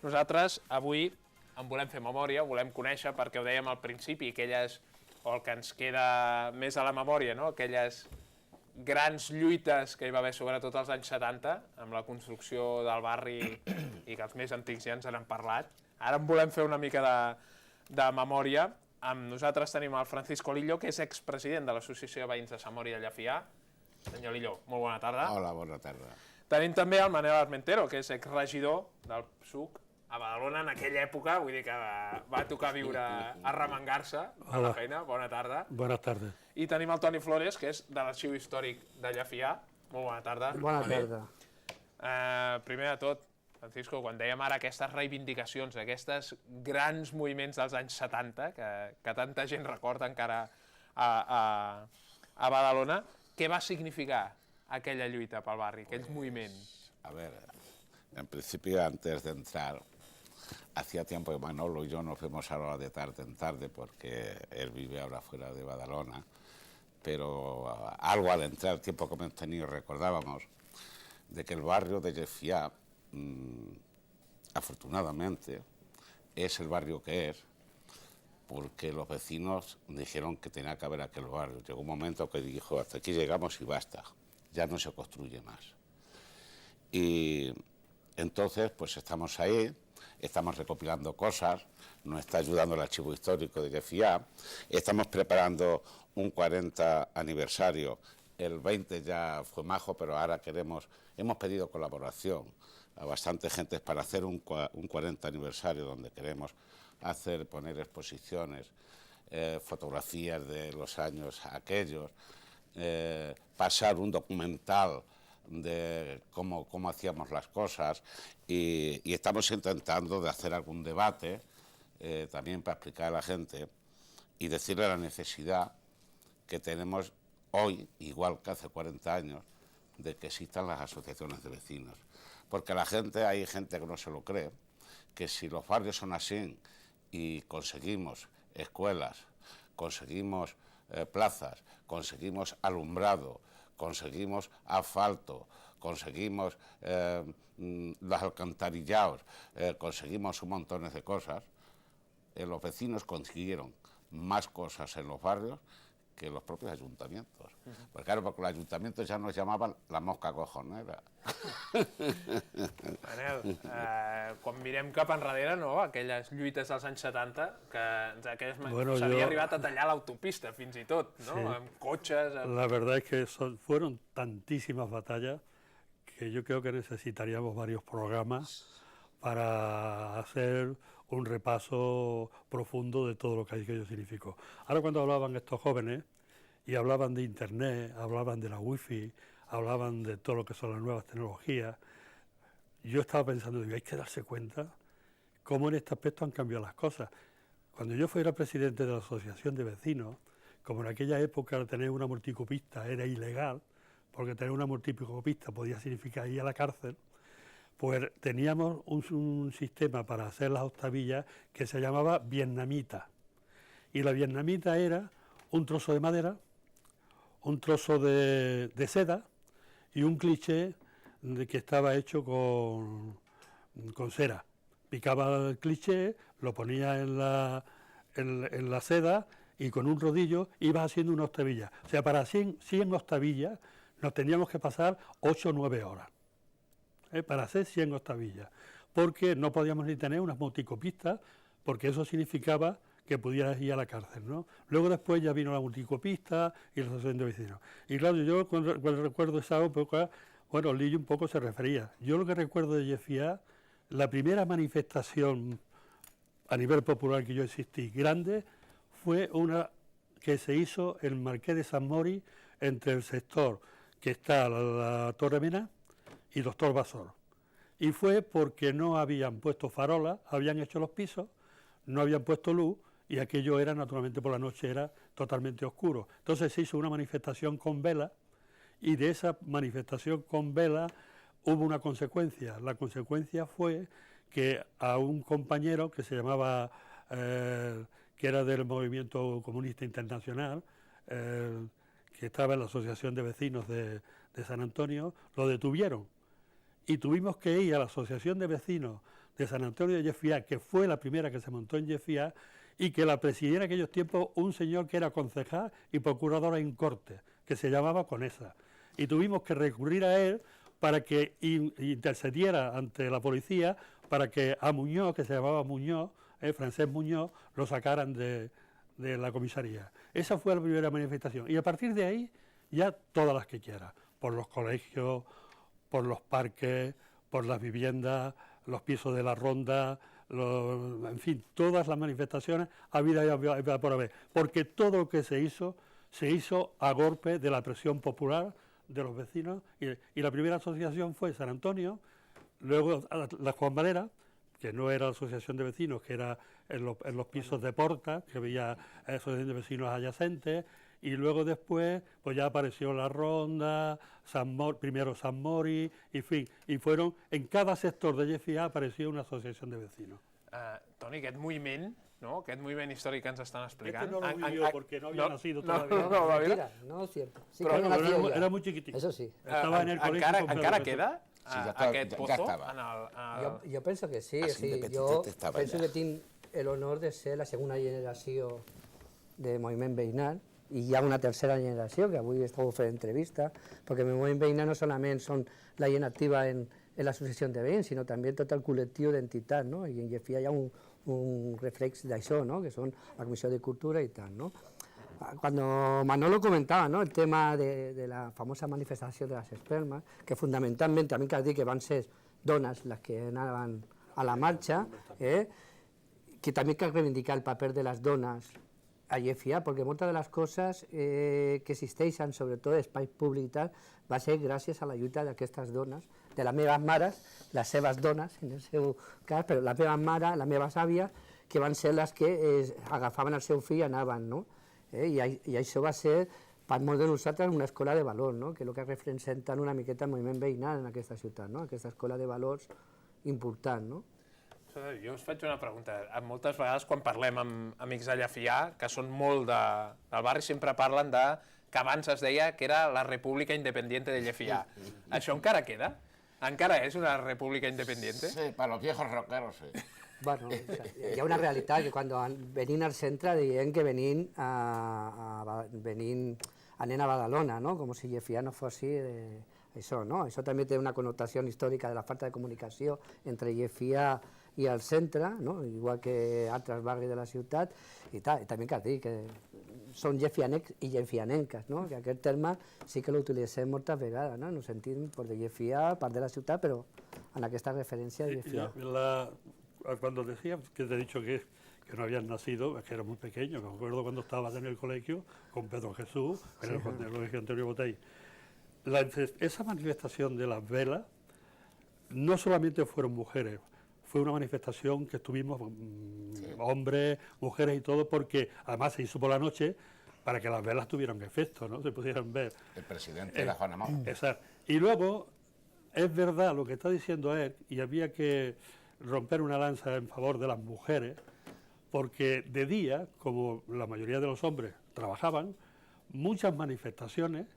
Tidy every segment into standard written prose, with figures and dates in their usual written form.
Nosaltres avui en volem fer memòria, volem conèixer, perquè ho dèiem al principi, aquelles, o el que ens queda més a la memòria, no? Aquelles grans lluites que hi va haver sobretot als anys 70, amb la construcció del barri i que els més antics ja ens n'han parlat. Ara en volem fer una mica de memòria. Amb nosaltres tenim el Francisco Lillo, que és expresident de l'Associació de Veïns de Sant Mori de Llefià. Senyor Lillo, molt bona tarda. Hola, bona tarda. Tenim també el Manel Armentero, que és exregidor del PSUC a Badalona en aquella època, vull dir que va tocar viure a remengar-se a la feina. Bona tarda. Bona tarda. I tenim el Toni Flores, que és de l'Arxiu Històric de Llefià. Molt bona tarda. Bona tarda. Primer de tot, Francisco, quan dèiem ara aquestes reivindicacions, aquests grans moviments dels anys 70, que tanta gent recorda encara a Badalona, què va significar aquella lluita pel barri, aquells moviments? A ver, en principio, antes de entrar, hacía tiempo que Manolo y yo nos vemos ahora de tarde en tarde, porque él vive ahora fuera de Badalona, pero algo al entrar, el tiempo que hemos tenido, recordábamos de que el barrio de Llefià, afortunadamente, es el barrio que es, porque los vecinos dijeron que tenía que haber aquel barrio. Llegó un momento que dijo, hasta aquí llegamos y basta, ya no se construye más. Y entonces, pues estamos ahí, estamos recopilando cosas, nos está ayudando el Archivo Histórico de Llefià, estamos preparando un 40 aniversario, el 20 ya fue majo, pero ahora hemos pedido colaboración a bastante gente para hacer un 40 aniversario donde queremos poner exposiciones, fotografías de los años aquellos, pasar un documental de cómo hacíamos las cosas y estamos intentando de hacer algún debate también para explicar a la gente y decirle la necesidad que tenemos hoy, igual que hace 40 años, de que existan las asociaciones de vecinos. Porque hay gente que no se lo cree, que si los barrios son así y conseguimos escuelas, conseguimos plazas, conseguimos alumbrado, conseguimos asfalto, conseguimos los alcantarillados, conseguimos un montón de cosas, los vecinos consiguieron más cosas en los barrios que los propios ayuntamientos. Pues claro, porque los ayuntamientos ja nos llamaven la mosca cojonera. Manel, quan mirem cap enrere, no?, aquelles lluites dels anys 70, que s'havia arribat a tallar l'autopista fins i tot, no?, sí, amb cotxes... La verdad es que fueron tantísimas batallas que yo creo que necesitaríamos varios programas para hacer un repaso profundo de todo lo que aquello significó. Ahora cuando hablaban estos jóvenes y hablaban de internet, hablaban de la wifi, hablaban de todo lo que son las nuevas tecnologías, yo estaba pensando, digo, hay que darse cuenta cómo en este aspecto han cambiado las cosas. Cuando yo fuera presidente de la asociación de vecinos, como en aquella época tener una multicopista era ilegal, porque tener una multicopista podía significar ir a la cárcel, pues teníamos un sistema para hacer las octavillas que se llamaba vietnamita. Y la vietnamita era un trozo de madera, un trozo de seda y un cliché que estaba hecho con cera. Picaba el cliché, lo ponía en la seda y con un rodillo ibas haciendo una octavilla. O sea, para 100 octavillas nos teníamos que pasar 8 o 9 horas. Para hacer 100 octavillas, porque no podíamos ni tener unas multicopistas, porque eso significaba que pudieras ir a la cárcel, ¿no? Luego después ya vino la multicopista y la asociación de vecinos. Y claro, yo cuando recuerdo esa época, bueno, Lillo un poco se refería. Yo lo que recuerdo de Llefià, la primera manifestación a nivel popular que yo existí grande, fue una que se hizo en Marqués de Sant Mori, entre el sector que está la Torre Mena y Doctor Basor. Y fue porque no habían puesto farolas, habían hecho los pisos, no habían puesto luz y aquello era, naturalmente por la noche, era totalmente oscuro. Entonces se hizo una manifestación con vela y de esa manifestación con vela hubo una consecuencia. La consecuencia fue que a un compañero que se llamaba, que era del Movimiento Comunista Internacional, que estaba en la Asociación de Vecinos de San Antonio, lo detuvieron. Y tuvimos que ir a la Asociación de Vecinos de San Antonio de Llefià, que fue la primera que se montó en Llefià, y que la presidiera en aquellos tiempos un señor que era concejal y procurador en Cortes, que se llamaba Conesa. Y tuvimos que recurrir a él para que intercediera ante la policía para que a Muñoz, que se llamaba Muñoz, Francés Muñoz, lo sacaran de la comisaría. Esa fue la primera manifestación. Y a partir de ahí, ya todas las que quiera, por los colegios, por los parques, por las viviendas, los pisos de la ronda, en fin, todas las manifestaciones habidas y por haber. Porque todo lo que se hizo a golpe de la presión popular de los vecinos. Y la primera asociación fue San Antonio, luego la Juan Valera, que no era la asociación de vecinos, que era en los pisos de Porta, que había asociación de vecinos adyacentes, y luego después pues ya apareció la Ronda, primero San Mori, en fin, y fueron, en cada sector de Llefià apareció una asociación de vecinos. Toni, aquest moviment, no? Aquest moviment històric que ens estan explicant... Este no lo vivió porque no había nacido todavía. Mentira, no es cierto. Sí, Pero que había nacido ya. era muy chiquitito. Eso sí. Estaba en el colegio con Pedro encara Jesús. queda Sí, ja estava, aquest ja pozo? estava. Jo penso que sí. Així de Sí, petitet jo estava penso allà. que tinc l'honor de ser la segona generació de moviment veïnal i hi ha una tercera generació que avui estàu fent entrevista, perquè el moviment veïnal no solament són la gent activa en l'associació de veïns, sinó també tot el col·lectiu d'entitats, no? I en Llefià hi ha un reflex d'això, no? Que són la Comissió de Cultura i tal, no? Cuando Manolo comentaba, ¿no?, el tema de la famosa manifestación de las espermas, que fundamentalmente, a mí que dir que van ser dones les que anaven a la marxa, que també cal reivindicar el paper de les dones a Llefià, perquè moltes de les coses que existeixen, sobretot espais públics i tal, va ser gràcies a la lluita d'aquestes dones, de les meves mares, les seves dones, en el seu cas, però les meves mares, les meves àvies, que van ser les que agafaven el seu fill i anaven, no? I això va ser, per molts de nosaltres, una escola de valors, no? Que és el que representa una miqueta el moviment veïnal en aquesta ciutat, no? Aquesta escola de valors important, no? Jo us faig una pregunta. Moltes vegades quan parlem amb amics de Llefià, que són molt del barri, sempre parlen de que abans es deia que era la República Independiente de Llefià. Això encara queda? Encara és una república independiente? Sí, para los viejos rockeros, sí. Bueno, hi ha una realitat que quan venim al centre diem que venim anant a Badalona, no? Com si Llefià no fos això, no? Això també té una connotació històrica de la falta de comunicació entre Llefià i el centre, no? Igual que altres barris de la ciutat, i també cal dir que són llefianecs i llefianenques, no? Que aquest terme sí que l'utilitzem moltes vegades, no? En el sentit de Llefià, part de la ciutat, però en aquesta referència de Llefià. Cuando decía que te he dicho que no habían nacido, es que era muy pequeño, me acuerdo cuando estabas en el colegio con Pedro Jesús, en el colegio Antonio Botey. Esa manifestación de las velas no solamente fueron mujeres, fue una manifestación que estuvimos hombres, mujeres y todo, porque además se hizo por la noche para que las velas tuvieran efecto, ¿no? Se pudieran ver. El presidente era Juan Amón. Exacto. Y luego, es verdad lo que está diciendo él, y había que romper una lanza en favor de las mujeres, porque de día, como la mayoría de los hombres trabajaban, muchas manifestaciones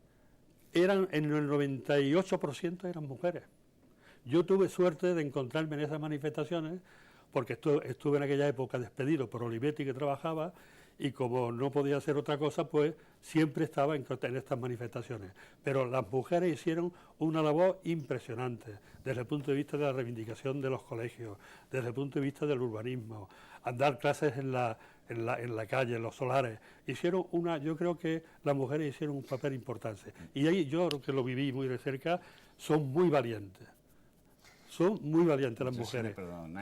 eran, en el 98% eran mujeres. Yo tuve suerte de encontrarme en esas manifestaciones, porque estuve en aquella época despedido por Olivetti, que trabajaba, y como no podía hacer otra cosa, pues siempre estaba en estas manifestaciones. Pero las mujeres hicieron una labor impresionante, desde el punto de vista de la reivindicación de los colegios, desde el punto de vista del urbanismo, dar clases en la calle, en los solares. Yo creo que las mujeres hicieron un papel importante. Y ahí yo, que lo viví muy de cerca, son muy valientes. Son muy valientes las mujeres.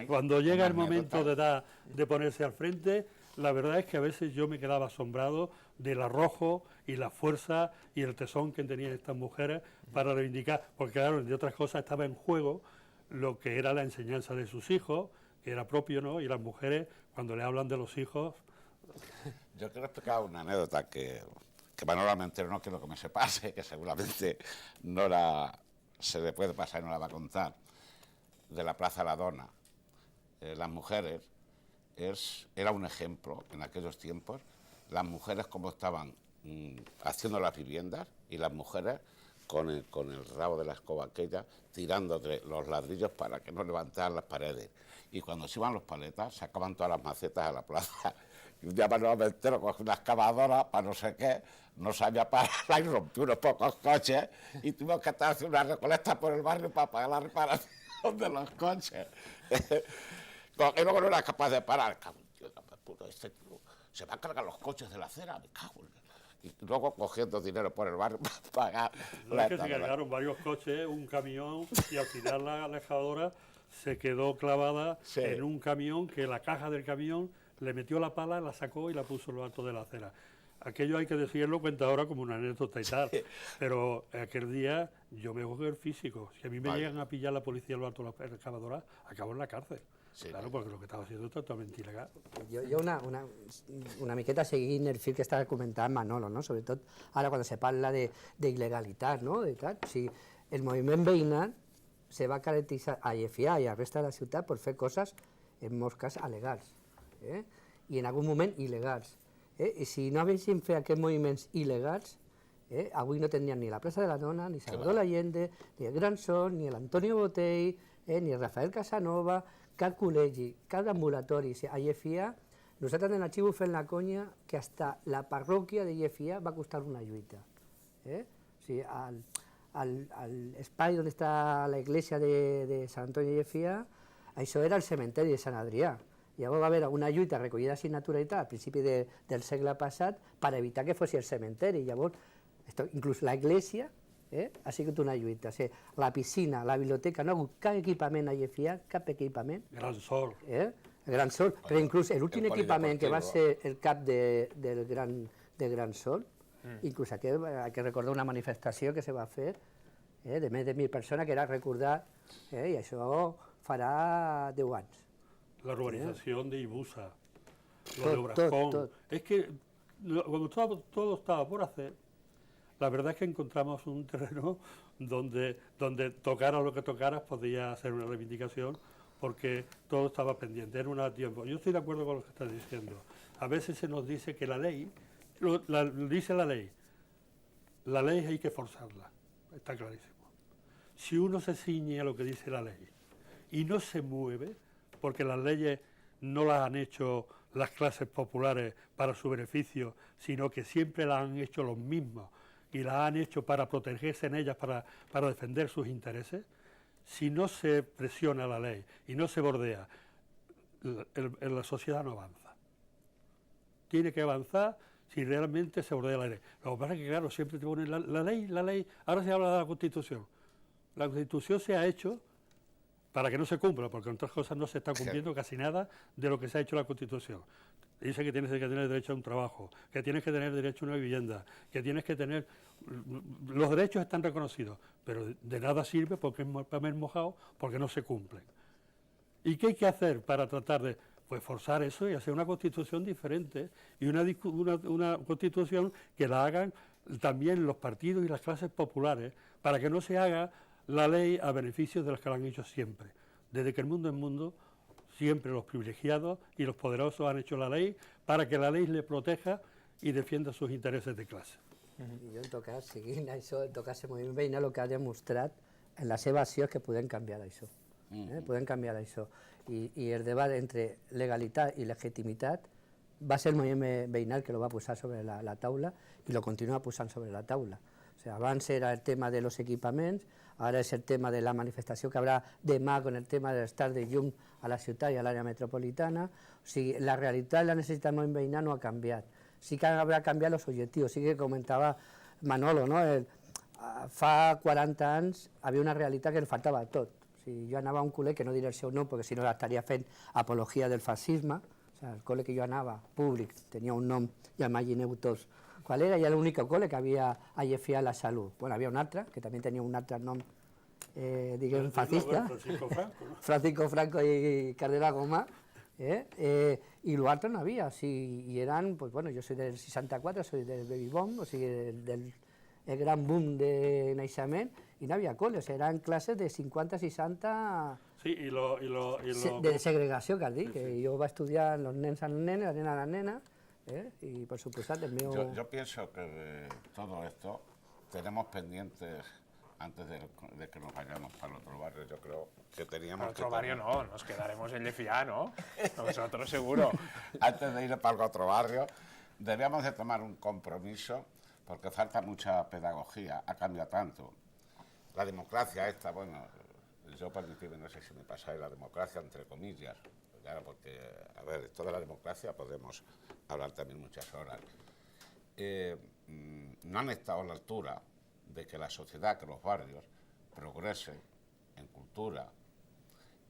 Cuando llega el momento de ponerse al frente, la verdad es que a veces yo me quedaba asombrado del arrojo y la fuerza y el tesón que tenían estas mujeres para reivindicar, porque claro, entre otras cosas estaba en juego lo que era la enseñanza de sus hijos, que era propio, ¿no? Y las mujeres, cuando le hablan de los hijos... Yo quiero explicar una anécdota que Manolo me enteró, no quiero que me se pase, que seguramente se le puede pasar y no la va a contar, de la Plaza La Dona. Las mujeres, era un ejemplo en aquellos tiempos, las mujeres como estaban haciendo las viviendas y las mujeres con el rabo de la escoba aquella, tirando los ladrillos para que no levantaran las paredes. Y cuando se iban los paletas, sacaban todas las macetas a la plaza. Y un día Manuel Ventero con una excavadora para no sé qué, no sabía pararla y rompió unos pocos coches y tuvimos que estar haciendo una recolecta por el barrio para pagar la reparación de los coches. Y luego no era capaz de parar. Este tío se va a cargar los coches de la acera, me cago en... Y luego cogiendo dinero por el barrio para pagar la que se cargaron varios coches, un camión, y al final la excavadora se quedó clavada en un camión que la caja del camión le metió la pala, la sacó y la puso en lo alto de la acera. Aquello hay que decirlo, cuenta ahora como una anécdota y tal, pero aquel día yo me jugué el físico. Si a mí me llegan a pillar la policía en lo alto de la excavadora, acabo en la cárcel. Sí, claro, porque lo que estava haciendo es totalment il·legal. Jo una miqueta seguint el fil que estava comentant Manolo, no? Sobretot ara quan se parla d'il·legalitat, no? O sigui, el moviment veïnal se va caracteritzar a Llefià i a la resta de la ciutat per fer coses, en molts casos, alegals, i en algun moment il·legals. I si no haguéssim fet aquests moviments il·legals, avui no tindríem ni la plaça de la Dona, ni Salvador Allende, ni el Gran Sol, ni l'Antonio Botell, ni el Rafael Casanova, cap col·legi, cap ambulatori. A Llefià, nosaltres en l'arxiu fem la conya que hasta la parròquia de Llefià va costar una lluita. O sigui, l'espai on està la iglesia de Sant Antoni de Llefià, això era el cementeri de Sant Adrià. Llavors va haver una lluita recollida signatura i tal, al principi del segle passat, per evitar que fos el cementeri. Llavors, inclús la iglesia ha sigut una lluita. La piscina, la biblioteca, no ha hagut cap equipament a Llefià, cap equipament. Gran Sol. El Gran Sol, però inclús l'últim equipament que va ser el cap del Gran Sol, inclús hay que recordar una manifestació que se va fer de més de 1.000 persones, que era recordar, i això farà 10 anys. La urbanización de Ibusa, lo de Obrazcón. Es que cuando todo estaba por hacer, la verdad es que encontramos un terreno donde tocara lo que tocaras podía hacer una reivindicación, porque todo estaba pendiente, era un tiempo. Yo estoy de acuerdo con lo que estás diciendo. A veces se nos dice que la ley, dice la ley hay que forzarla, está clarísimo. Si uno se ciñe a lo que dice la ley y no se mueve, porque las leyes no las han hecho las clases populares para su beneficio, sino que siempre las han hecho los mismos, y las han hecho para protegerse en ellas, para defender sus intereses, si no se presiona la ley y no se bordea, la sociedad no avanza. Tiene que avanzar si realmente se bordea la ley. Lo que pasa es que, claro, siempre te ponen la ley, ahora se habla de la Constitución. La Constitución se ha hecho para que no se cumpla, porque en otras cosas no se está cumpliendo casi nada de lo que se ha hecho la Constitución. Dice que tienes que tener derecho a un trabajo, que tienes que tener derecho a una vivienda, que tienes que tener... Los derechos están reconocidos, pero de nada sirve porque es papel mojado, porque no se cumplen. ¿Y qué hay que hacer para tratar de forzar eso y hacer una Constitución diferente? Y una Constitución que la hagan también los partidos y las clases populares, para que no se haga la ley a beneficio de los que la han hecho siempre. Desde que el mundo es mundo, siempre los privilegiados y los poderosos han hecho la ley para que la ley le proteja i defienda sus interessos de classe. I jo, en tot cas, seguint això, en tot cas, el moviment veïnal el que ha demostrat en la seva acció és que podem canviar això. Podem canviar això. I el debat entre legalitat i legitimitat va ser el moviment veïnal que lo va posar sobre la taula i lo continua posant sobre la taula. O sigui, abans era el tema de los equipaments, ara és el tema de la manifestació que haurà demà con el tema de l'estat de llum a la ciutat i a l'àrea metropolitana. O sigui, la realitat i la necessitat del moviment veïnal no ha canviat. Sí que habrá cambiado los objetivos, sí que comentaba Manolo, ¿no? Fa 40 anys havia una realitat que ens faltava tot. O sigui, jo anava a un col·le, que no diré el seu nom, perquè si no estaria fent apologia del fascisme. O sigui, el col·le que jo anava, públic, tenia un nom, ja imagineu tots qual era, i era l'únic col·le que havia a Llefià la Salut. Bueno, havia un altre, que també tenia un altre nom, diguem, fascista, Francisco Franco i Cardera Goma, i l'altre no havia, o sigui, i eren, pues bueno, jo soy del 64, soy del baby boom, o sigui, del gran boom de naixement, i no havia col·le, o sigui, eren classes de 50-60 de segregació, cal dir, que jo vaig estudiar los nens a les nenes, la nena a la nena, y por supuesto el mío... Yo pienso que todo esto tenemos pendientes, antes de que nos vayamos para el otro barrio, yo creo que teníamos Para otro barrio no, nos quedaremos en Llefià, ¿no? Nosotros seguro. Antes de ir para el otro barrio, debíamos de tomar un compromiso, porque falta mucha pedagogía, ha cambiado tanto. La democracia esta, bueno, yo permitidme, no sé si me pasáis la democracia entre comillas, claro, porque, a ver, esto de la democracia podemos hablar también muchas horas. No han estado a la altura de que la sociedad, que los barrios progresen en cultura,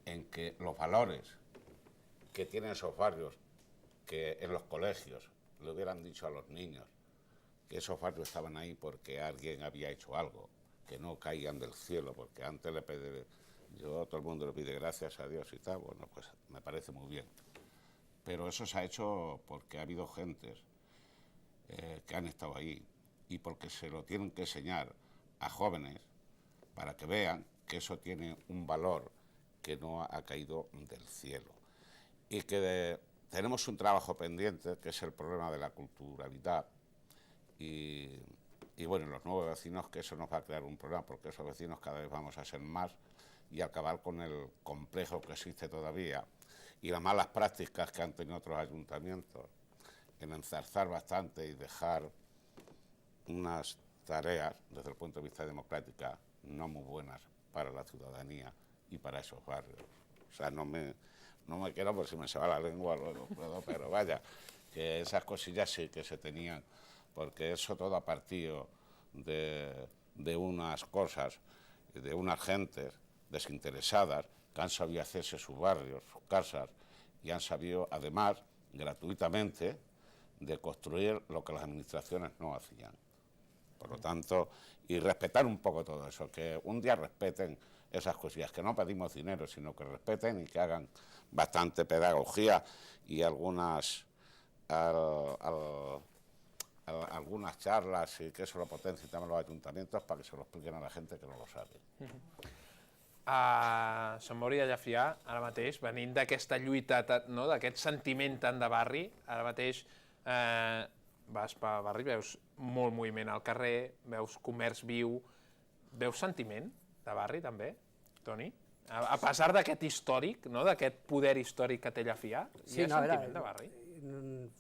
en que los valores que tienen esos barrios, que en los colegios le hubieran dicho a los niños que esos barrios estaban ahí porque alguien había hecho algo, que no caían del cielo, porque antes todo el mundo le pide gracias a Dios y tal, bueno, pues me parece muy bien. Pero eso se ha hecho porque ha habido gentes que han estado ahí y porque se lo tienen que enseñar a jóvenes para que vean que eso tiene un valor que no ha caído del cielo. Y que tenemos un trabajo pendiente, que es el problema de la culturalidad. Y bueno, los nuevos vecinos, que eso nos va a crear un problema, porque esos vecinos cada vez vamos a ser más y acabar con el complejo que existe todavía y las malas prácticas que han tenido otros ayuntamientos en enzarzar bastante y dejar unas tareas, desde el punto de vista democrático, no muy buenas para la ciudadanía y para esos barrios. O sea, no me quiero, por si me se va la lengua luego, pero vaya, que esas cosillas sí que se tenían, porque eso todo ha partido de unas cosas, de unas gentes desinteresadas que han sabido hacerse sus barrios, sus casas, y han sabido, además, gratuitamente, de construir lo que las administraciones no hacían. Por lo tanto, y respetar un poco todo eso, que un día respeten esas cosillas, que no pedimos dinero, sino que respeten y que hagan bastante pedagogía y algunas charlas y que eso lo potencien también los ayuntamientos para que se lo expliquen a la gente que no lo sabe. A Sant Mauri de Llefià, ara mateix, venint d'aquesta lluita, no, d'aquest sentiment tant de barri, ara mateix vas pel barri, veus molt moviment al carrer, veus comerç viu, veus sentiment de barri també, Toni? A pesar d'aquest històric, no, d'aquest poder històric que té Llefià, hi ha sentiment de barri?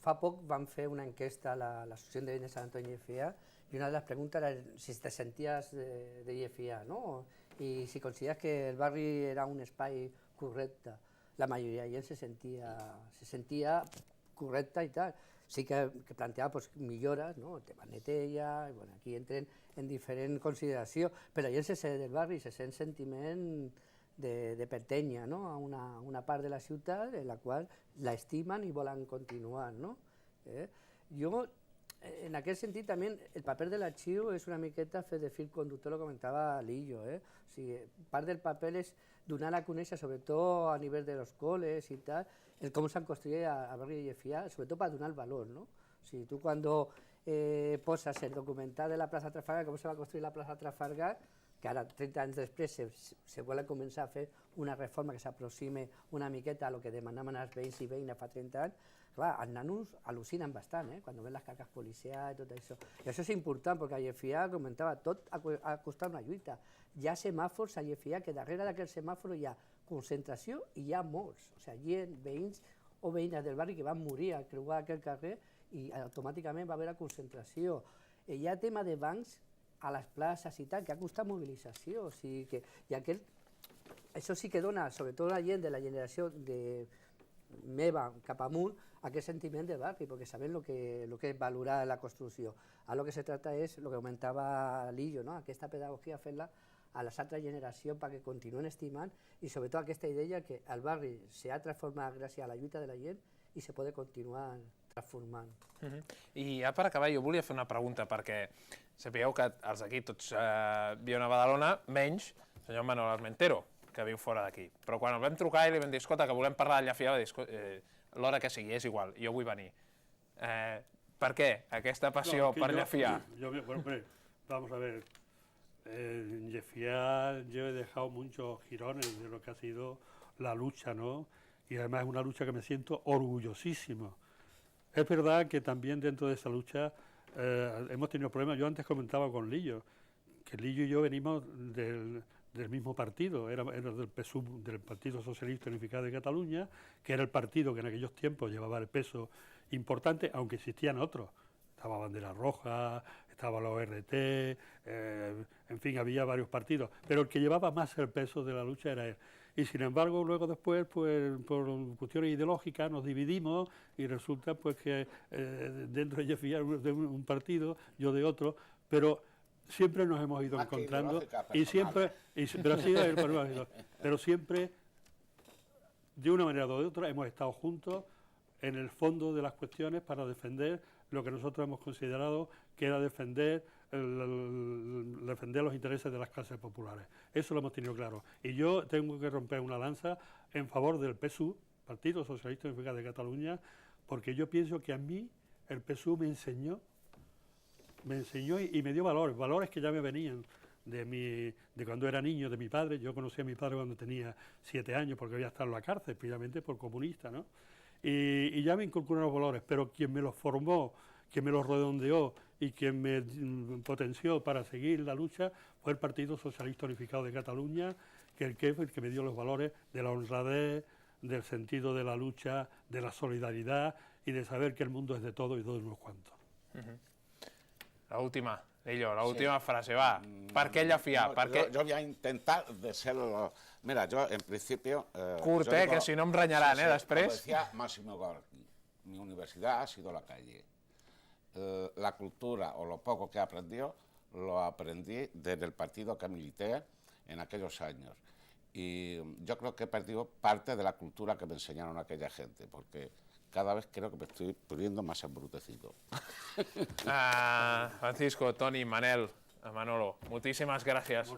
Fa poc vam fer una enquesta a l'Associació de Veïns de Sant Antoni de Llefià y una de las preguntas era si te sentías de Llefià, ¿no? Y si consideras que el barri era un espai correcte. La mayoría de ells se sentia correcta y tal. Sí que planteava pues, millores, ¿no? El tema netella, bueno, aquí entren en diferent consideració, però ell se sent del barri, se sent sentiment de pertènyer, no? A una part de la ciutat en la qual l'estimen i volen continuar, no? Jo, en aquest sentit, també el paper de l'arxiu és una miqueta fer de fil conductor, lo comentava Lillo. O sigui, part del paper és donar a conèixer, sobretot a nivell de los coles i tal, el com s'han construït a barri de Llefià, sobretot per donar el valor, no? O sigui, tu quan poses el documental de la plaça Trafalgar, com se va construir la plaça Trafalgar, que ara, 30 anys després, se vol començar a fer una reforma que s'aproxime una miqueta a lo que demanaven els veïns i veïnes fa 30 anys, clar, els nanos al·lucinen bastant, quan ven les caques policials i tot això. I això és important, perquè a Llefià, comentava, tot ha costat una lluita. Hi ha semàfors a Llefià que darrere d'aquest semàfor hi ha concentració i hi ha morts. O sigui, gent, veïns o veïnes del barri que van morir al creuar aquell carrer i automàticament va haver concentració. Hi ha tema de bancs a les places i tal, que ha costat mobilització. O sigui que, això sí que dona, sobretot a la gent de la generació meva cap amunt, aquest sentiment de barri, perquè sabem el que és valorar la construcció. Ara el que se tracta és, el que comentava Lillo, aquesta pedagogia fer-la a les altres generacions perquè continuen estimant i sobretot aquesta idea que el barri s'ha transformat gràcies a la lluita de la gent i se pot continuar transformant. I ja per acabar jo volia fer una pregunta perquè sapigueu que els d'aquí tots viuen a Badalona, menys el senyor Manuel Armentero, que viu fora d'aquí. Però quan el vam trucar i li vam dir, escolta, que volem parlar de Llefià, va dir, l'hora que sigui, és igual, jo vull venir. Per què aquesta passió per Llefià? Vamos a ver, en Llefià yo he dejado muchos jirones de lo que ha sido la lucha, ¿no? Y además es una lucha que me siento orgullosísimo. Es verdad que también dentro de esa lucha hemos tenido problemas. Yo antes comentaba con Lillo, que Lillo y yo venimos del mismo partido, era del PSUV, del Partido Socialista Unificado de Cataluña, que era el partido que en aquellos tiempos llevaba el peso importante, aunque existían otros. Estaba Bandera Roja, estaba la ORT, en fin, había varios partidos, pero el que llevaba más el peso de la lucha era él. Y sin embargo, luego después, pues por cuestiones ideológicas nos dividimos y resulta pues que dentro de ella de un partido, yo de otro, pero siempre nos hemos ido encontrando y siempre, pero siempre de una manera o de otra hemos estado juntos en el fondo de las cuestiones para defender lo que nosotros hemos considerado que era defender los intereses de las clases populares. Eso lo hemos tenido claro. Y yo tengo que romper una lanza en favor del PSUV, Partido Socialista Unificado de Cataluña, porque yo pienso que a mí el PSUV me enseñó y me dio valores que ya me venían de cuando era niño, de mi padre. Yo conocí a mi padre cuando tenía 7 años porque había estado en la cárcel, precisamente por comunista, ¿no? Y ya me inculcaron los valores, pero quien me los formó, quien me los redondeó y quien me potenció para seguir la lucha fue el Partido Socialista Unificado de Cataluña, que fue el que me dio los valores de la honradez, del sentido de la lucha, de la solidaridad y de saber que el mundo es de todos y de unos cuantos. La última, Lillo, la última frase, va. ¿Per què ella fiar? Yo voy a intentar de serlo. Mira, yo en principio... Curt, que si no em renyaran, després. Como decía Máximo Gorki, mi universidad ha sido la calle. La cultura, o lo poco que he aprendido, lo aprendí desde el partido que milité en aquellos años. Y yo creo que he perdido parte de la cultura que me enseñaron aquella gente, porque cada vez creo que me estoy poniendo más embrutecido. Francisco, Toni, Manel, Manolo, moltíssimes gràcies.